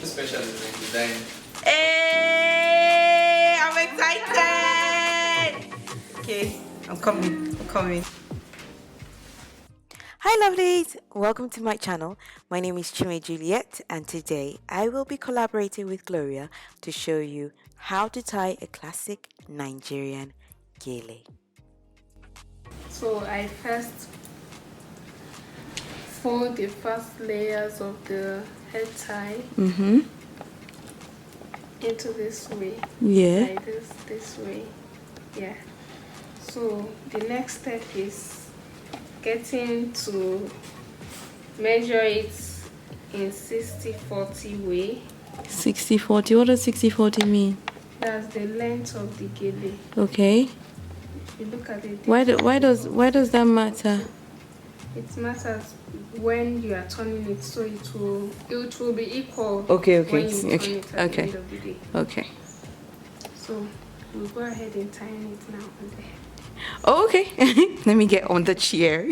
Especially when design. Hey, I'm excited. Okay, I'm coming. Hi lovelies, welcome to my channel. My name is Juliet, and today I will be collaborating with Gloria to show you how to tie a classic Nigerian gele. So I first fold the first layers of the head tie into this way. Yeah. Like this way. Yeah. So the next step is getting to measure it in 60-40 way. 60-40, what does 60-40 mean? That's the length of the gele. Okay. If you look at it, Why does that matter? it matters when you are turning it, so it will be equal. Okay. When you turn it at the end of the day. Okay. So we'll go ahead and tie it now on the head. Oh, okay. Let me get on the chair.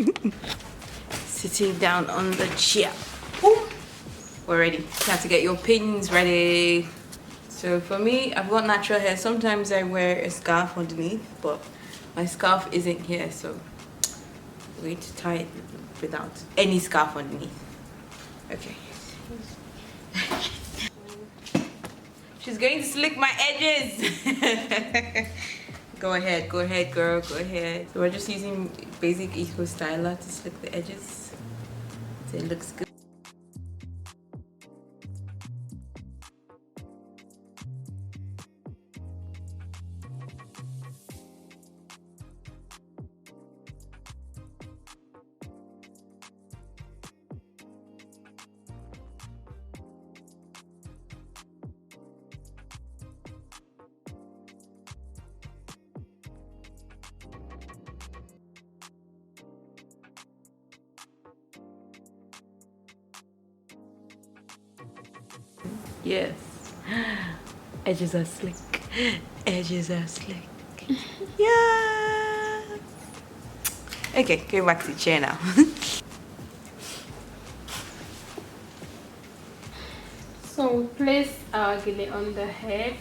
Sitting down on the chair. Ooh. We're ready. You have to get your pins ready. So for me, I've got natural hair. Sometimes I wear a scarf underneath, but my scarf isn't here, so we're going to tie it without any scarf underneath. Okay. She's going to slick my edges. Go ahead, girl, go ahead. So we're just using basic eco styler to slick the edges so it looks good. Yes. Edges are slick. Edges are slick. Yeah. Okay, go back to the chair now. So we place our gele on the head.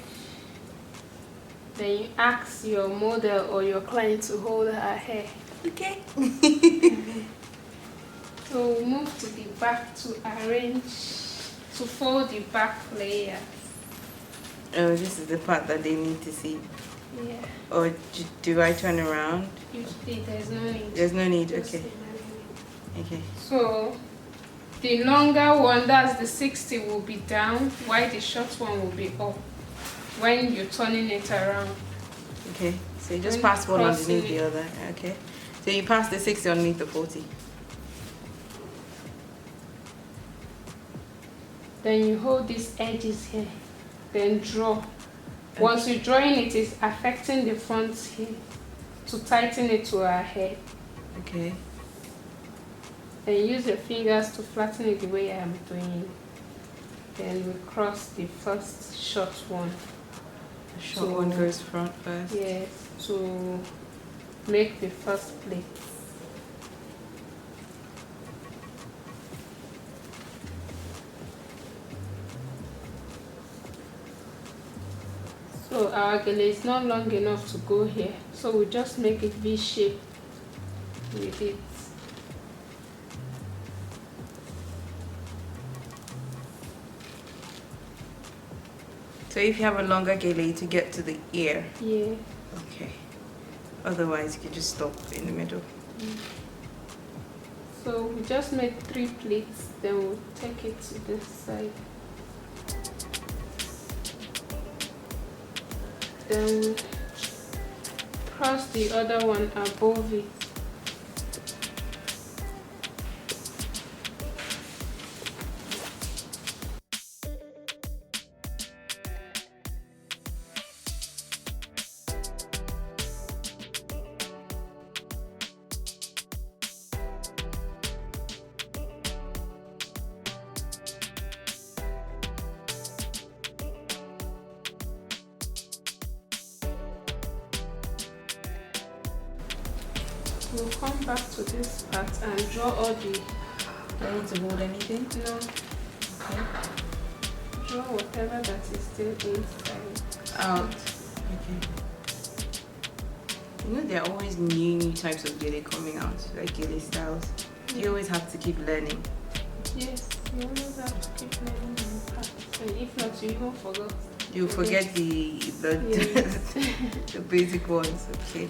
Then you ask your model or your client to hold her hair. Okay. So we move to the back to arrange, to fold the back layer. Oh, this is the part that they need to see. Yeah. Or do I turn around? Usually there's no need. There's no need, Just okay. leave it. Okay. So the longer one, that's the 60, will be down, while the short one will be up when you're turning it around. Okay. So you just When pass one crossing underneath the it. other. Okay. So you pass the 60 underneath the 40. Then you hold these edges here, then draw. Once you're drawing it, it's affecting the front here to tighten it to our head. Okay. Then use your fingers to flatten it the way I'm doing. Then we cross the first short one. The short one goes front first. Yes, to make the first plate. So our gele is not long enough to go here, so we just make it V-shape with it. So if you have a longer gele to get to the ear. Yeah. Okay. Otherwise you can just stop in the middle. So we just make 3 pleats, then we'll take it to this side. Then cross the other one above it. We'll come back to this part and draw all the... Do I need to hold anything? No. Okay. draw whatever that is still inside out. Okay. You know there are always new types of gele coming out, like Gele styles. You always have to keep learning. Yes, you always have to keep learning the past. And if not, you even forget. You forget the Yes. the basic ones. Okay.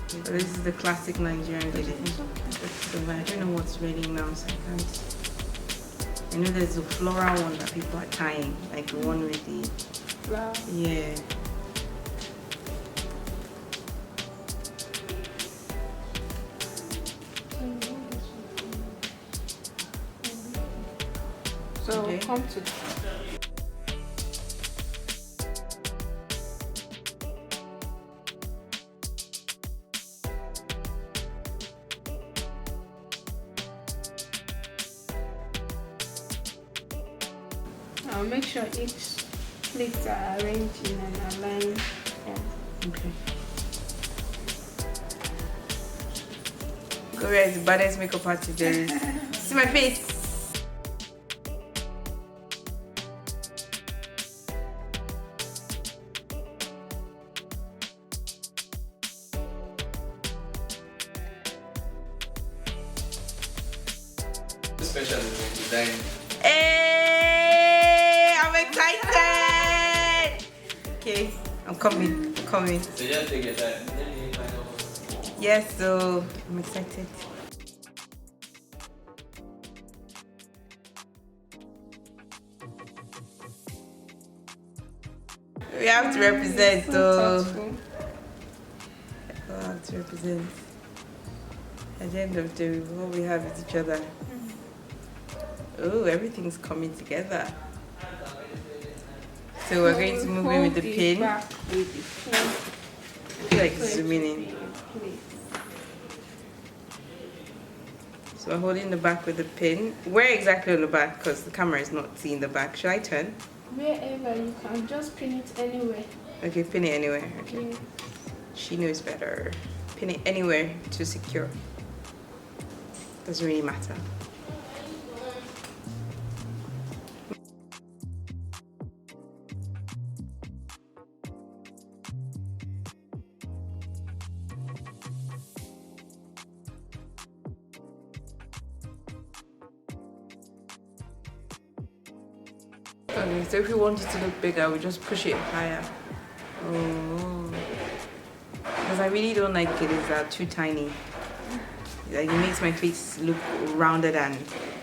So this is the classic Nigerian gele. So I don't know what's ready now, so I can't. I know there's a floral one that people are tying, like the one with the Flower. yeah. So Okay. come to I'll make sure each plates are arranged in an aligned form. Okay. Korea is the baddest makeup artist there is. See my face. Special design. Hey, I'm excited. Okay, I'm coming. I'm coming. So just take your time. Yes, so I'm excited. We have to represent, So so thoughtful. we have to represent. At the end of the day, what we have is each other. Oh, everything's coming together. So we're going to move in with the pin. I Back with the pin. feel like So it zooming should in. be place. So we're holding the back with the pin. Where exactly on the back? Because the camera is not seeing the back. Should I turn? Wherever you can, just pin it anywhere. Okay, pin it anywhere. Okay. Yeah. She knows better. Pin it anywhere to secure. Doesn't really matter. Okay, so if we want it to look bigger, we just push it higher. Oh. Because I really don't like it if they're too tiny. Like it makes my face look rounder than...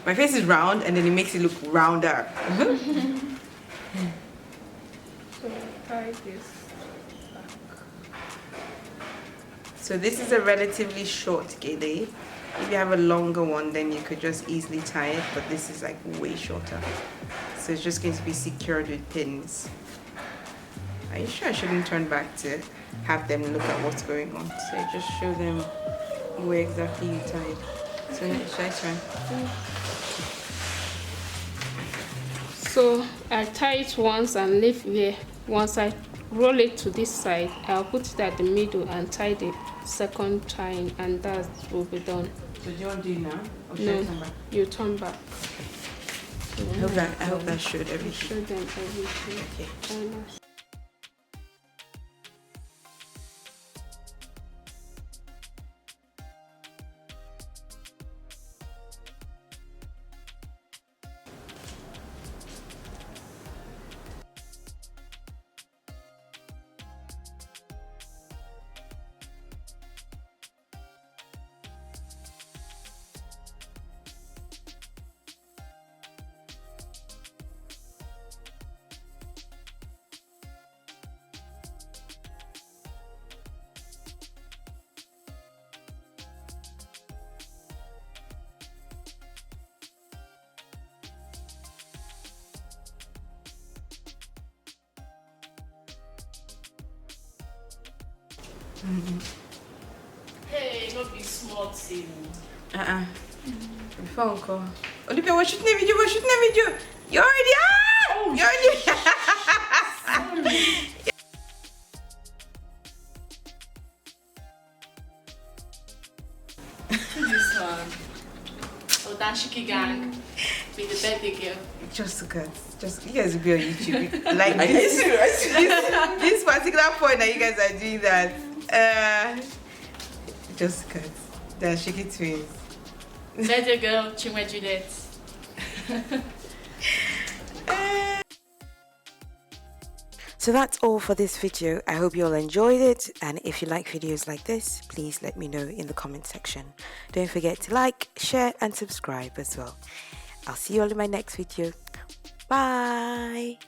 My face is round and then it makes it look rounder. So tie this back. So this is a relatively short gele. If you have a longer one, then you could just easily tie it, but this is like way shorter. So it's just going to be secured with pins. Are you sure I shouldn't turn back to have them look at what's going on? So just show them where exactly you tied. So should I turn? So I tie it once and leave here. Once I roll it to this side, I'll put it at the middle and tie the second tying, and that will be done. So do you want to do it now? Or should I No, turn back? you turn back. I hope that showed everything. Show them everything. Okay. Very nice. Hey, not be smart thing. Phone call. Olivia, we're shooting a video. We're shooting a video. You already are. You already. This one. Dashiki gang with the birthday girl. Just good. Just you guys will be on YouTube. Like this particular point that you guys are doing that. Just good. The Shiki twins. Birthday girl, Chinwe Juliet. So that's all for this video. I hope you all enjoyed it, and if you like videos like this, please let me know in the comment section. Don't forget to like, share and subscribe as well. I'll see you all in my next video. Bye.